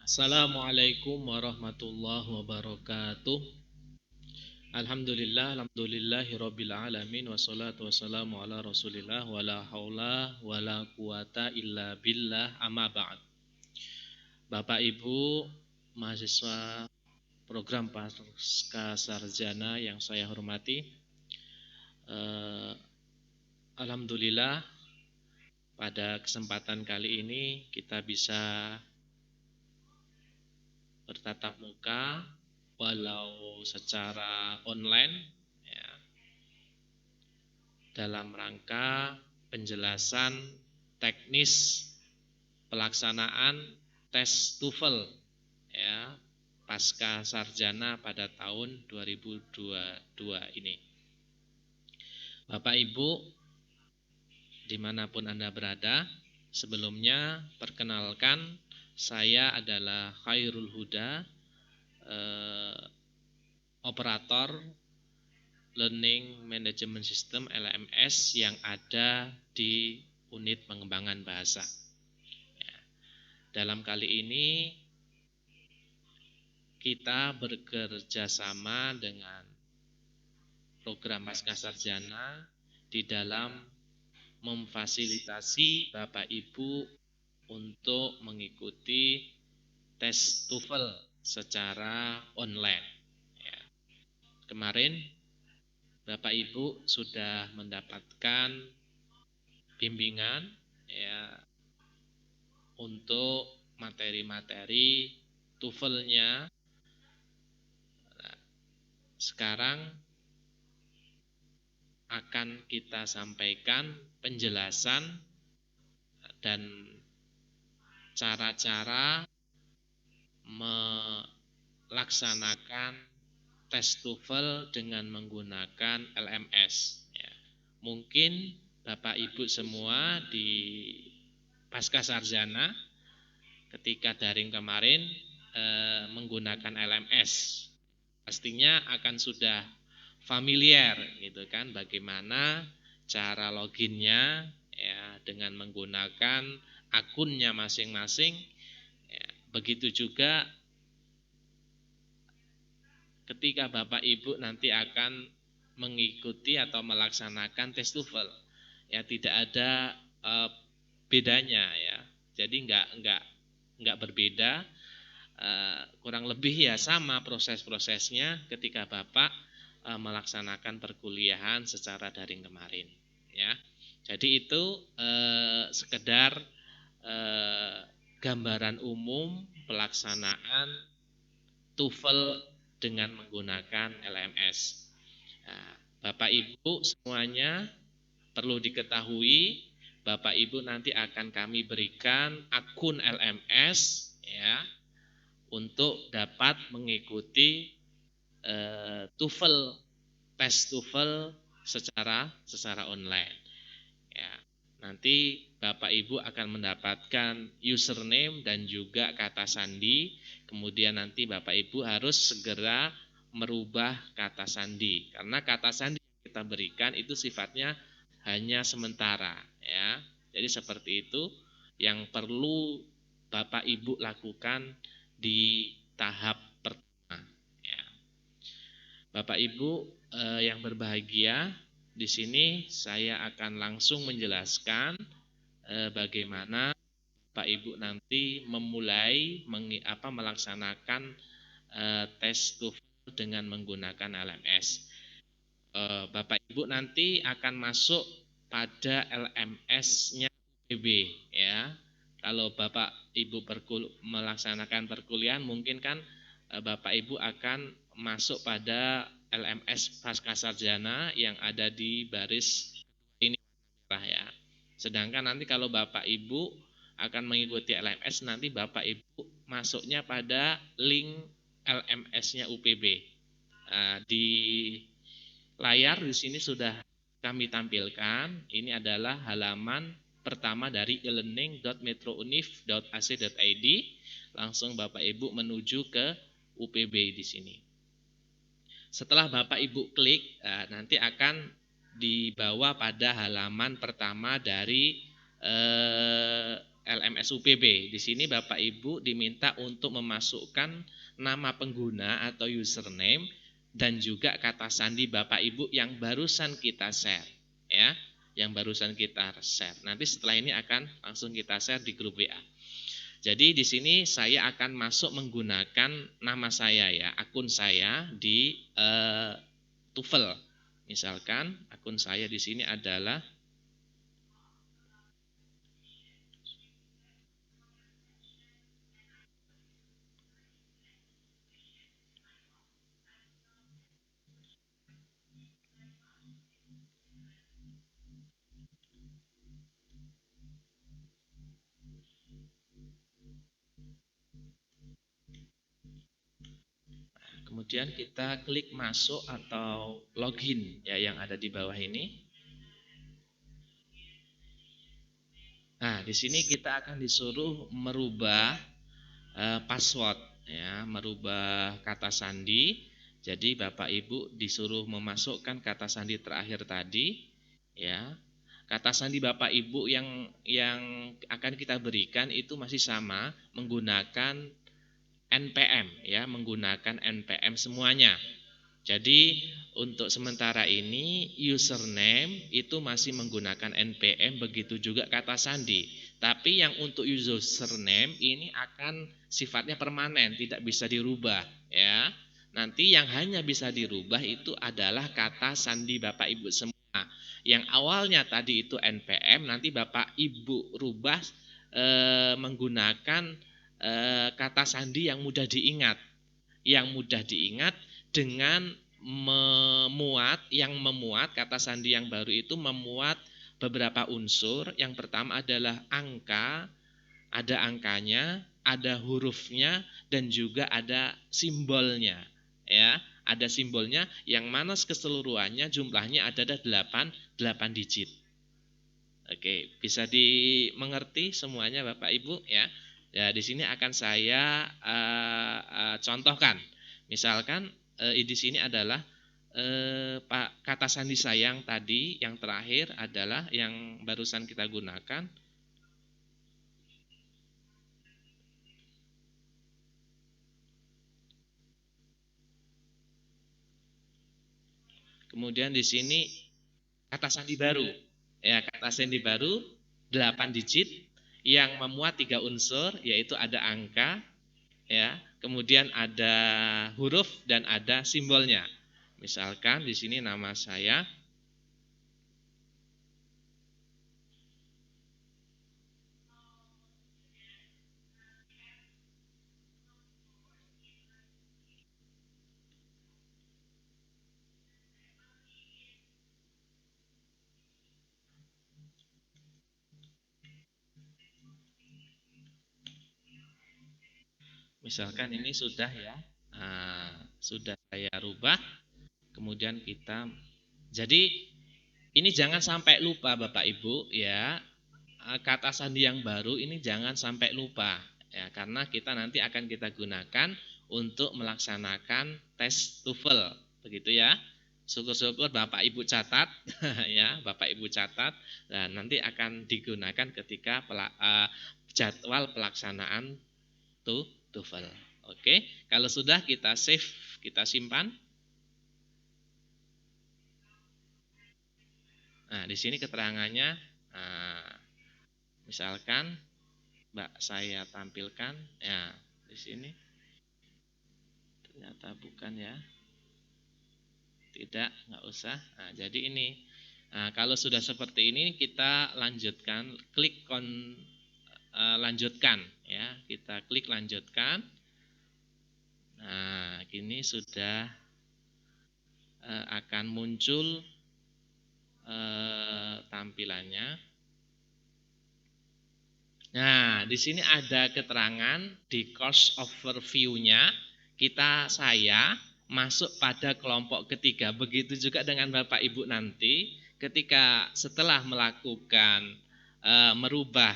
Assalamualaikum warahmatullahi wabarakatuh. Alhamdulillahirabbil alamin wassalatu wassalamu ala Rasulillah wala haula wala quwata illa billah amma ba'd. Bapak Ibu mahasiswa program Pasca Sarjana yang saya hormati, alhamdulillah pada kesempatan kali ini kita bisa bertatap muka walau secara online ya, dalam rangka penjelasan teknis pelaksanaan tes TOEFL ya, pasca sarjana pada tahun 2022 ini. Bapak Ibu dimanapun Anda berada, sebelumnya perkenalkan, saya adalah Khairul Huda, operator Learning Management System LMS yang ada di unit pengembangan bahasa. Ya. Dalam kali ini kita bekerja sama dengan program Pasca Sarjana di dalam memfasilitasi Bapak Ibu untuk mengikuti tes TOEFL secara online. Ya. Kemarin Bapak Ibu sudah mendapatkan bimbingan ya untuk materi-materi TOEFL-nya. Nah, sekarang akan kita sampaikan penjelasan dan cara-cara melaksanakan tes TOEFL dengan menggunakan LMS. Ya. Mungkin Bapak Ibu semua di Pasca Sarjana ketika daring kemarin menggunakan LMS, pastinya akan sudah familiar gitu kan, bagaimana cara loginnya ya dengan menggunakan akunnya masing-masing. Ya, begitu juga ketika Bapak Ibu nanti akan mengikuti atau melaksanakan tes TOEFL, ya tidak ada bedanya ya. Jadi enggak berbeda, kurang lebih ya sama proses-prosesnya ketika Bapak melaksanakan perkuliahan secara daring kemarin ya. Jadi itu sekedar gambaran umum pelaksanaan TOEFL dengan menggunakan LMS. Nah, Bapak Ibu semuanya perlu diketahui, Bapak Ibu nanti akan kami berikan akun LMS ya untuk dapat mengikuti TOEFL, tes TOEFL secara online. Ya, nanti Bapak Ibu akan mendapatkan username dan juga kata sandi. Kemudian nanti Bapak Ibu harus segera merubah kata sandi, karena kata sandi yang kita berikan itu sifatnya hanya sementara ya. Jadi seperti itu yang perlu Bapak Ibu lakukan di tahap pertama ya. Bapak Ibu yang berbahagia, di sini saya akan langsung menjelaskan bagaimana Bapak Ibu nanti memulai melaksanakan tes TOEFL dengan menggunakan LMS. Bapak Ibu nanti akan masuk pada LMS-nya UPB ya. Kalau Bapak Ibu melaksanakan perkuliahan, mungkin kan Bapak Ibu akan masuk pada LMS Pasca Sarjana yang ada di baris ini ya. Sedangkan nanti kalau Bapak Ibu akan mengikuti LMS, nanti Bapak Ibu masuknya pada link LMS-nya UPB. Nah, di layar di sini sudah kami tampilkan. Ini adalah halaman pertama dari e-learning.metrouniv.ac.id. Langsung Bapak Ibu menuju ke UPB di sini. Setelah Bapak Ibu klik, nanti akan dibawa pada halaman pertama dari LMS UPB. Di sini Bapak Ibu diminta untuk memasukkan nama pengguna atau username dan juga kata sandi Bapak Ibu yang barusan kita share, ya, yang barusan kita share. Nanti setelah ini akan langsung kita share di grup WA. Jadi di sini saya akan masuk menggunakan nama saya, ya, akun saya di TOEFL. Misalkan akun saya di sini adalah kemudian kita klik masuk atau login, ya, yang ada di bawah ini. Nah, di sini kita akan disuruh merubah password, ya, merubah kata sandi. Jadi Bapak Ibu disuruh memasukkan kata sandi terakhir tadi, ya. Kata sandi Bapak Ibu yang akan kita berikan itu masih sama, menggunakan NPM, ya, menggunakan NPM semuanya. Jadi untuk sementara ini username itu masih menggunakan NPM, begitu juga kata sandi. Tapi yang untuk username ini akan sifatnya permanen, tidak bisa dirubah, ya. Nanti yang hanya bisa dirubah itu adalah kata sandi Bapak Ibu semua. Yang awalnya tadi itu NPM, nanti Bapak Ibu rubah menggunakan kata sandi yang mudah diingat. Yang mudah diingat dengan memuat kata sandi yang baru itu memuat beberapa unsur. Yang pertama adalah angka, ada angkanya, ada hurufnya, dan juga ada simbolnya, ya. Ada simbolnya yang mana keseluruhannya jumlahnya ada 8 digit. Oke, bisa dimengerti semuanya Bapak Ibu, ya. Ya, di sini akan saya contohkan. Misalkan di sini adalah kata sandi saya yang tadi, yang terakhir adalah yang barusan kita gunakan. Kemudian di sini kata sandi baru. Ya, kata sandi baru 8 digit yang memuat 3 unsur, yaitu ada angka, ya, kemudian ada huruf dan ada simbolnya. Misalkan di sini nama saya misalkan ini sudah, ya, sudah saya rubah. Kemudian kita, jadi ini jangan sampai lupa Bapak Ibu, ya, kata sandi yang baru ini jangan sampai lupa, ya, karena kita nanti akan kita gunakan untuk melaksanakan tes TOEFL, begitu ya. Syukur-syukur Bapak Ibu catat, ya, Bapak Ibu catat, dan nanti akan digunakan ketika jadwal pelaksanaan TOEFL. Oke, kalau sudah kita save, kita simpan. Nah, di sini keterangannya, misalkan Mbak saya tampilkan, ya, di sini ternyata bukan, ya, tidak, nggak usah. Nah, jadi ini, kalau sudah seperti ini kita lanjutkan, klik lanjutkan, ya, kita klik lanjutkan. Nah, kini sudah akan muncul tampilannya. Nah, di sini ada keterangan di course overview-nya, saya masuk pada kelompok ketiga. Begitu juga dengan Bapak Ibu nanti ketika setelah melakukan merubah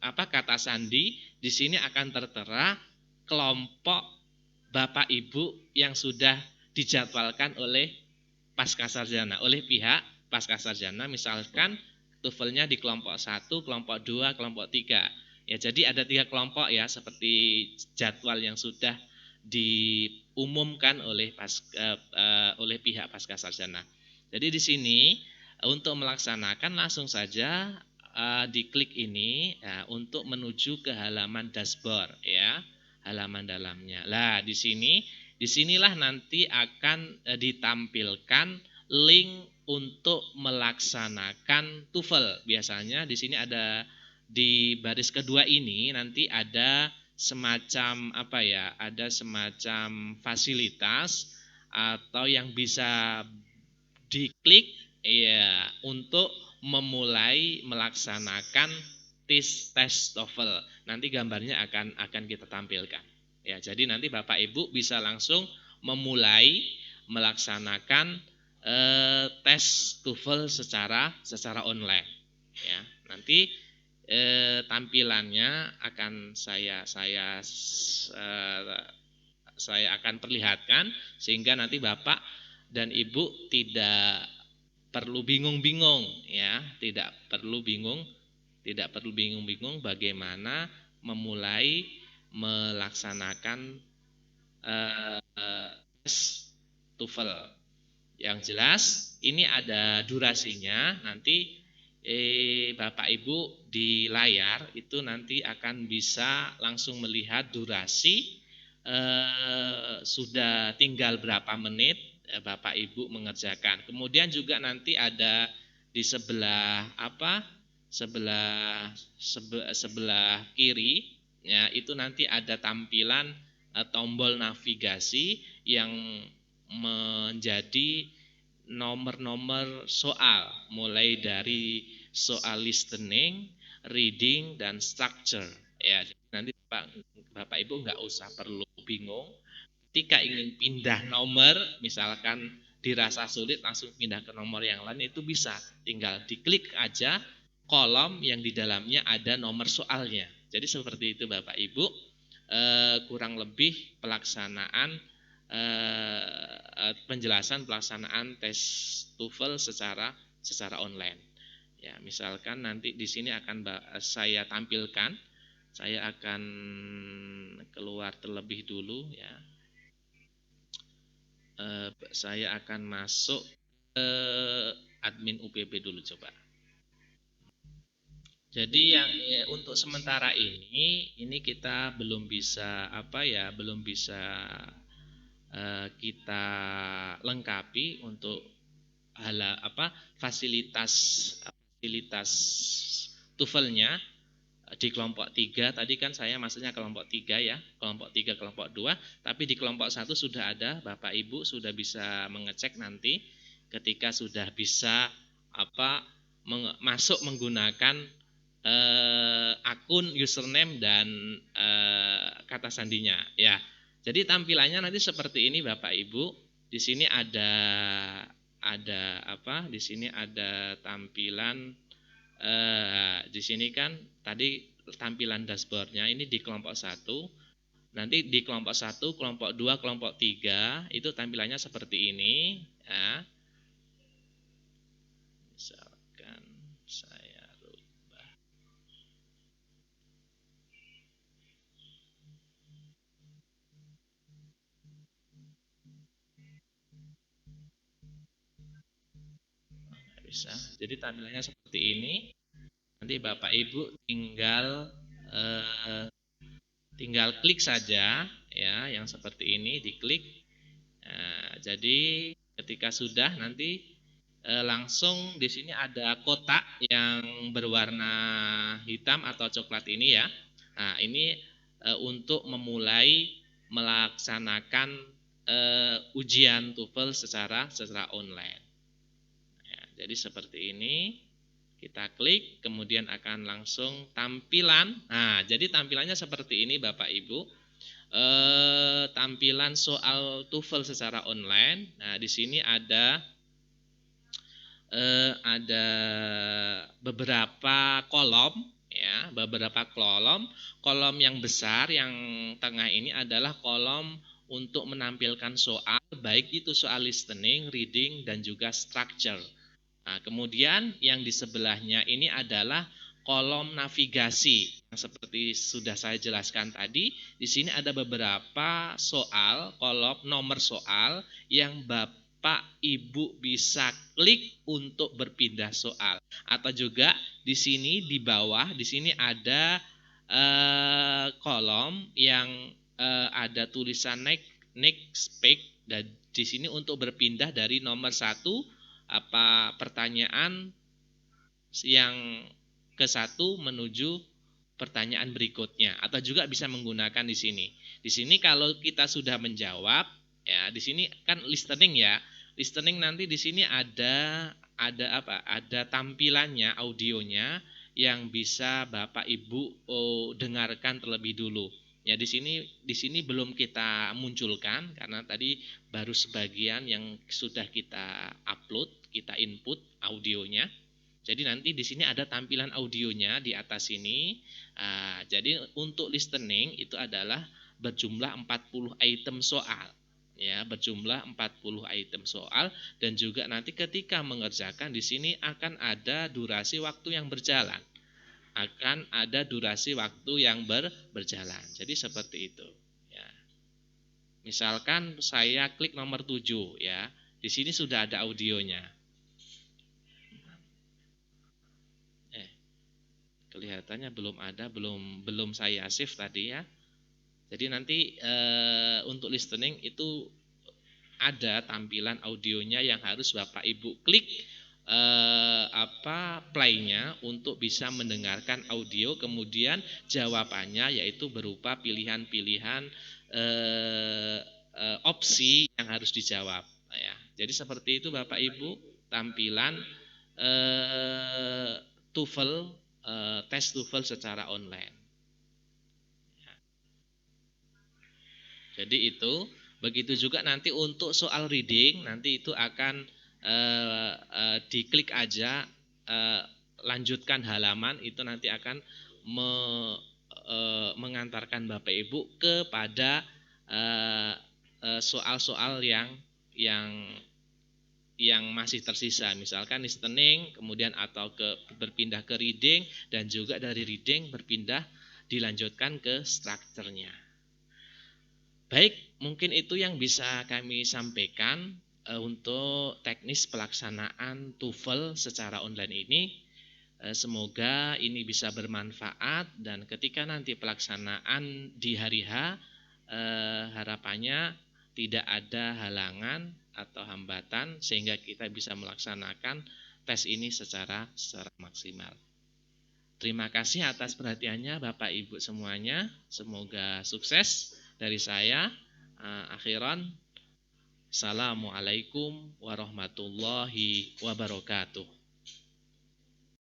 kata sandi, di sini akan tertera kelompok Bapak Ibu yang sudah dijadwalkan oleh Pascasarjana, oleh pihak Pascasarjana. Misalkan TOEFL-nya di kelompok 1, kelompok 2, kelompok 3. Ya, jadi ada 3 kelompok ya, seperti jadwal yang sudah diumumkan oleh oleh pihak Pascasarjana. Jadi di sini untuk melaksanakan langsung saja diklik ini ya, untuk menuju ke halaman dashboard ya, halaman dalamnya. Lah disinilah nanti akan ditampilkan link untuk melaksanakan TOEFL. Biasanya di sini ada di baris kedua ini nanti ada semacam apa ya, ada semacam fasilitas atau yang bisa diklik ya untuk memulai melaksanakan tes TOEFL. Nanti gambarnya akan kita tampilkan. Ya, jadi nanti Bapak Ibu bisa langsung memulai melaksanakan tes TOEFL secara online. Ya, nanti tampilannya akan saya akan perlihatkan sehingga nanti Bapak dan Ibu tidak perlu bingung-bingung ya, tidak perlu bingung-bingung bagaimana memulai melaksanakan tes TOEFL. Yang jelas ini ada durasinya, nanti Bapak Ibu di layar itu nanti akan bisa langsung melihat durasi sudah tinggal berapa menit Bapak Ibu mengerjakan. Kemudian juga nanti ada di sebelah sebelah kiri ya, itu nanti ada tampilan tombol navigasi yang menjadi nomor-nomor soal, mulai dari soal listening, reading, dan structure. Ya, nanti Bapak Ibu nggak usah perlu bingung. Ketika ingin pindah nomor, misalkan dirasa sulit langsung pindah ke nomor yang lain, itu bisa. Tinggal diklik aja kolom yang di dalamnya ada nomor soalnya. Jadi seperti itu Bapak Ibu, kurang lebih pelaksanaan penjelasan pelaksanaan tes TOEFL secara online. Ya, misalkan nanti di sini akan saya tampilkan, saya akan keluar terlebih dulu ya. Saya akan masuk ke admin UPB dulu coba. Jadi yang untuk sementara ini kita belum bisa kita lengkapi untuk fasilitas TOEFL-nya di kelompok 3. Tadi kan saya maksudnya kelompok 3 ya, kelompok 3, kelompok 2, tapi di kelompok 1 sudah ada, Bapak Ibu sudah bisa mengecek nanti ketika sudah bisa masuk menggunakan akun username dan kata sandinya ya. Jadi tampilannya nanti seperti ini Bapak Ibu. Di sini ada di sini ada tampilan di sini kan tadi tampilan dashboardnya ini di kelompok 1. Nanti di kelompok 1, kelompok 2, kelompok 3 itu tampilannya seperti ini ya. Misalkan saya rubah. Bisa. Jadi tampilannya seperti ini. Nanti Bapak Ibu tinggal klik saja ya, yang seperti ini diklik. Nah, jadi ketika sudah nanti langsung di sini ada kotak yang berwarna hitam atau coklat ini ya. Nah, ini untuk memulai melaksanakan ujian TOEFL secara online. Ya, jadi seperti ini. Kita klik, kemudian akan langsung tampilan. Nah, jadi tampilannya seperti ini Bapak Ibu. Tampilan soal TOEFL secara online. Nah, di sini ada beberapa kolom ya, beberapa kolom. Kolom yang besar yang tengah ini adalah kolom untuk menampilkan soal, baik itu soal listening, reading, dan juga structure. Nah, kemudian yang di sebelahnya ini adalah kolom navigasi. Seperti sudah saya jelaskan tadi, di sini ada beberapa soal, kolom nomor soal yang Bapak Ibu bisa klik untuk berpindah soal. Atau juga di sini di bawah, di sini ada kolom yang ada tulisan next page, dan di sini untuk berpindah dari nomor 1 pertanyaan yang ke 1 menuju pertanyaan berikutnya, atau juga bisa menggunakan di sini. Di sini kalau kita sudah menjawab, ya di sini kan listening ya. Listening nanti di sini ada Ada tampilannya, audionya yang bisa Bapak Ibu dengarkan terlebih dulu. Ya di sini belum kita munculkan karena tadi baru sebagian yang sudah kita upload, kita input audionya. Jadi nanti di sini ada tampilan audionya di atas sini. Jadi untuk listening itu adalah berjumlah 40 item soal. Ya, berjumlah 40 item soal, dan juga nanti ketika mengerjakan di sini akan ada durasi waktu yang berjalan. Akan ada durasi waktu yang berjalan. Jadi seperti itu, ya. Misalkan saya klik nomor 7 ya. Di sini sudah ada audionya. Kelihatannya belum ada, belum saya save tadi ya. Jadi nanti untuk listening itu ada tampilan audionya yang harus Bapak Ibu klik play-nya untuk bisa mendengarkan audio, kemudian jawabannya yaitu berupa pilihan-pilihan opsi yang harus dijawab ya. Jadi seperti itu Bapak Ibu tampilan TOEFL, tes TOEFL secara online. Jadi itu, begitu juga nanti untuk soal reading, nanti itu akan diklik aja, lanjutkan halaman, itu nanti akan mengantarkan Bapak Ibu kepada soal-soal yang masih tersisa, misalkan listening, kemudian atau berpindah ke reading, dan juga dari reading berpindah dilanjutkan ke strukturnya. Baik, mungkin itu yang bisa kami sampaikan untuk teknis pelaksanaan TOEFL secara online ini. Semoga ini bisa bermanfaat, dan ketika nanti pelaksanaan di hari H, harapannya tidak ada halangan atau hambatan sehingga kita bisa melaksanakan tes ini secara maksimal. Terima kasih atas perhatiannya Bapak Ibu semuanya. Semoga sukses. Dari saya akhiran, Assalamualaikum warahmatullahi wabarakatuh.